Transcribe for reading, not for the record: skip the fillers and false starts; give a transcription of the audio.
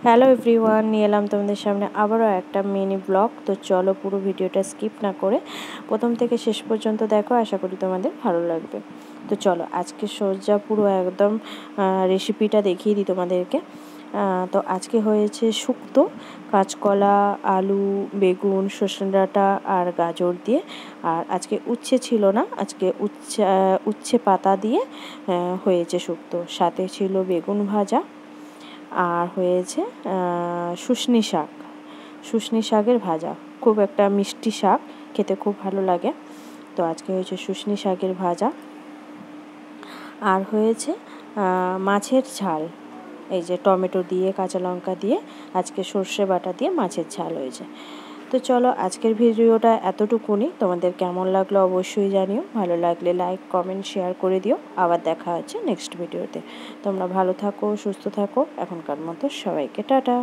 Hello everyone, নিয়ে এলাম তোমাদের সামনে আবারও একটা মিনি ব্লগ। তো চলো পুরো ভিডিওটা স্কিপ না করে প্রথম থেকে শেষ পর্যন্ত দেখো, আশা করি তোমাদের ভালো লাগবে। তো চলো আজকে সোজা পুরো একদম রেসিপিটা দেখিয়ে দিই তোমাদেরকে। তো আজকে হয়েছে শুক্তো, কাঁচকলা, আলু, বেগুন, সজনে ডাঁটা আর গাজর দিয়ে। আর আজকে উচ্ছে ছিল না, আজকে উচ্ছে পাতা দিয়ে হয়েছে শুক্তো। সাথে ছিল বেগুন ভাজা, আর হয়েছে শুশনি শাকের ভাজা। খুব একটা মিষ্টি শাক, খেতে খুব ভালো লাগে। তো আজকে হয়েছে শুশনি শাকের ভাজা, আর হয়েছে মাছের ঝাল। এই যে টমেটো দিয়ে, কাঁচা লঙ্কা দিয়ে, আজকে সর্ষে বাটা দিয়ে মাছের ঝাল হয়েছে। তো চলো আজকের ভিডিওটা এতটুকুনি। তোমাদের কেমন লাগলো অবশ্যই জানিও। ভালো লাগলে লাইক, কমেন্ট, শেয়ার করে দিও। আবার দেখা হচ্ছে নেক্সট ভিডিওতে। তোমরা ভালো থাকো, সুস্থ থাকো। এখনকার মতো সবাইকে টাটা।